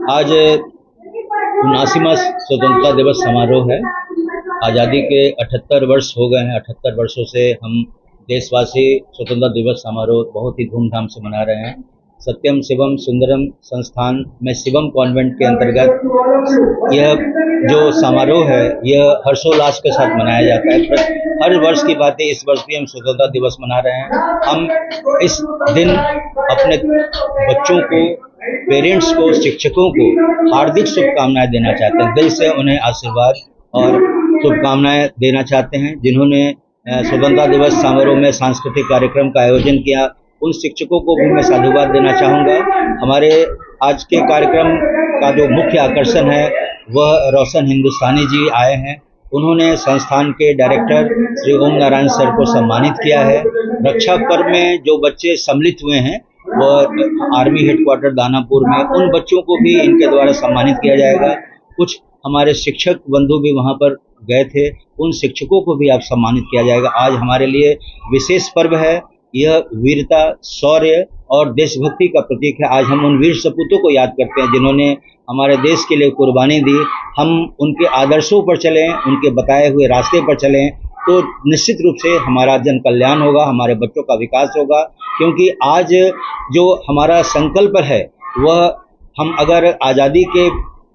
आज 79वां स्वतंत्रता दिवस समारोह है। आज़ादी के 78 वर्ष हो गए हैं। 78 वर्षों से हम देशवासी स्वतंत्रता दिवस समारोह बहुत ही धूमधाम से मना रहे हैं। सत्यम शिवम सुंदरम संस्थान में शिवम कॉन्वेंट के अंतर्गत यह जो समारोह है यह हर्षोल्लास के साथ मनाया जाता है। हर वर्ष की बात है, इस वर्ष भी हम स्वतंत्रता दिवस मना रहे हैं। हम इस दिन अपने बच्चों को, पेरेंट्स को, शिक्षकों को हार्दिक शुभकामनाएं देना चाहते हैं। दिल से उन्हें आशीर्वाद और शुभकामनाएं देना चाहते हैं जिन्होंने स्वतंत्रता दिवस समारोह में सांस्कृतिक कार्यक्रम का आयोजन किया। उन शिक्षकों को भी मैं साधुवाद देना चाहूँगा। हमारे आज के कार्यक्रम का जो मुख्य आकर्षण है वह रोशन हिंदुस्तानी जी आए हैं। उन्होंने संस्थान के डायरेक्टर श्री ओम नारायण सर को सम्मानित किया है। रक्षा पर्व में जो बच्चे सम्मिलित हुए हैं वह आर्मी हेडक्वार्टर दानापुर में, उन बच्चों को भी इनके द्वारा सम्मानित किया जाएगा। कुछ हमारे शिक्षक बंधु भी वहां पर गए थे, उन शिक्षकों को भी आप सम्मानित किया जाएगा। आज हमारे लिए विशेष पर्व है। यह वीरता, शौर्य और देशभक्ति का प्रतीक है। आज हम उन वीर सपूतों को याद करते हैं जिन्होंने हमारे देश के लिए कुर्बानी दी। हम उनके आदर्शों पर चलें, उनके बताए हुए रास्ते पर चलें तो निश्चित रूप से हमारा जन कल्याण होगा, हमारे बच्चों का विकास होगा। क्योंकि आज जो हमारा संकल्प है वह, हम अगर आज़ादी के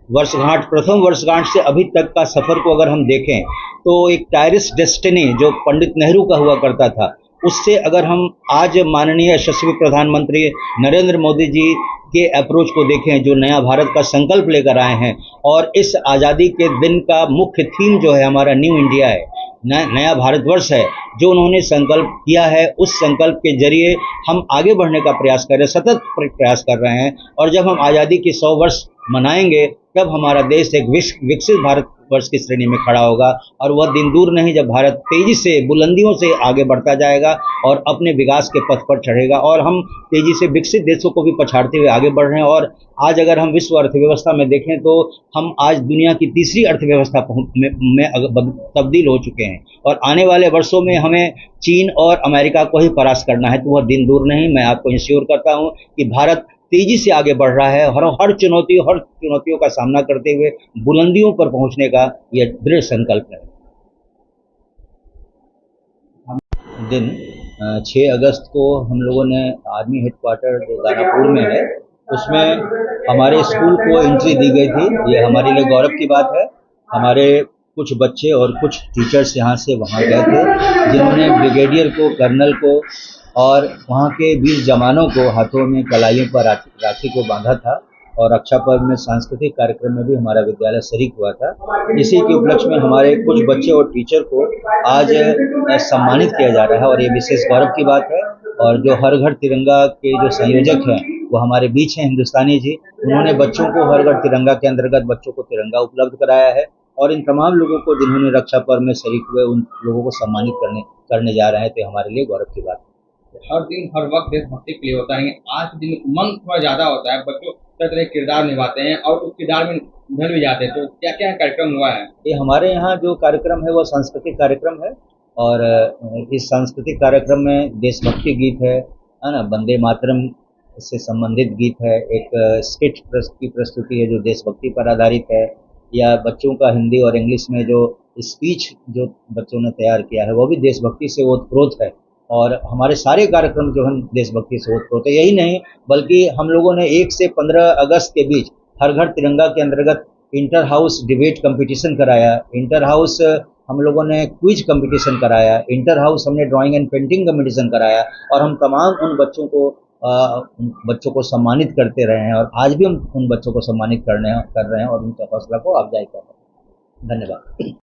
वर्षगांठ, प्रथम वर्षगांठ से अभी तक का सफर को अगर हम देखें तो एक टायरिस डेस्टिनी जो पंडित नेहरू का हुआ करता था, उससे अगर हम आज माननीय यशस्वी प्रधानमंत्री नरेंद्र मोदी जी के अप्रोच को देखें, जो नया भारत का संकल्प लेकर आए हैं, और इस आज़ादी के दिन का मुख्य थीम जो है हमारा न्यू इंडिया है, नया भारतवर्ष है, जो उन्होंने संकल्प किया है, उस संकल्प के जरिए हम आगे बढ़ने का प्रयास कर रहे हैं, सतत प्रयास कर रहे हैं। और जब हम आज़ादी की 100 वर्ष मनाएंगे तब हमारा देश एक विकसित भारतवर्ष की श्रेणी में खड़ा होगा। और वह दिन दूर नहीं जब भारत तेजी से, बुलंदियों से आगे बढ़ता जाएगा और अपने विकास के पथ पर चढ़ेगा। और हम तेजी से विकसित देशों को भी पछाड़ते हुए आगे बढ़ रहे हैं। और आज अगर हम विश्व अर्थव्यवस्था में देखें तो हम आज दुनिया की तीसरी अर्थव्यवस्था में तब्दील हो चुके हैं। और आने वाले वर्षों में हमें चीन और अमेरिका को ही परास्त करना है, तो वह दिन दूर नहीं। मैं आपको इंश्योर करता हूँ कि भारत तेजी से आगे बढ़ रहा है। हर चुनौतियों का सामना करते हुए बुलंदियों पर पहुंचने का यह दृढ़ संकल्प है। दिन 6 अगस्त को हम लोगों ने आर्मी हेडक्वार्टर जो दानापुर में है उसमें हमारे स्कूल को एंट्री दी गई थी। ये हमारे लिए गौरव की बात है। हमारे कुछ बच्चे और कुछ टीचर्स यहाँ से वहाँ गए थे जिन्होंने ब्रिगेडियर को, कर्नल को और वहाँ के वीर जवानों को हाथों में कलाइयों पर राखी को बांधा था। और रक्षा पर्व में सांस्कृतिक कार्यक्रम में भी हमारा विद्यालय शरीक हुआ था। इसी के उपलक्ष्य में हमारे कुछ बच्चे और टीचर को आज सम्मानित किया जा रहा है और ये विशेष गौरव की बात है। और जो हर घर तिरंगा के जो संयोजक हैं वो हमारे बीच हैं, हिंदुस्तानी जी। उन्होंने बच्चों को हर घर तिरंगा के अंतर्गत बच्चों को तिरंगा उपलब्ध कराया है। और इन तमाम लोगों को जिन्होंने रक्षा पर्व में शरीक हुए, उन लोगों को सम्मानित करने जा रहे हैं, तो हमारे लिए गौरव की बात है। हर दिन हर वक्त देशभक्ति के लिए होता है। आज के दिन उमंग थोड़ा ज्यादा होता है, बच्चों तरह तरह किरदार निभाते हैं और उस किरदार में ढल भी जाते हैं। तो क्या क्या कार्यक्रम हुआ है? ये हमारे यहाँ जो कार्यक्रम है वो सांस्कृतिक कार्यक्रम है। और इस सांस्कृतिक कार्यक्रम में देशभक्ति गीत है ना, वंदे मातरम से संबंधित गीत है, एक स्किट की प्रस्तुति है जो देशभक्ति पर आधारित है, या बच्चों का हिंदी और इंग्लिश में जो स्पीच जो बच्चों ने तैयार किया है वो भी देशभक्ति से ओतप्रोत है। और हमारे सारे कार्यक्रम जो हैं देशभक्ति से ओतप्रोत है। यही नहीं बल्कि हम लोगों ने 1 से 15 अगस्त के बीच हर घर तिरंगा के अंतर्गत इंटर हाउस डिबेट कंपटीशन कराया, इंटर हाउस हम लोगों ने क्विज कंपटीशन कराया, इंटर हाउस हमने ड्राइंग एंड पेंटिंग कंपटीशन कराया। और हम तमाम उन बच्चों को सम्मानित करते रहे हैं और आज भी हम उन बच्चों को सम्मानित कर रहे हैं और उनका हौसला को अफजाई कर रहे हैं। धन्यवाद।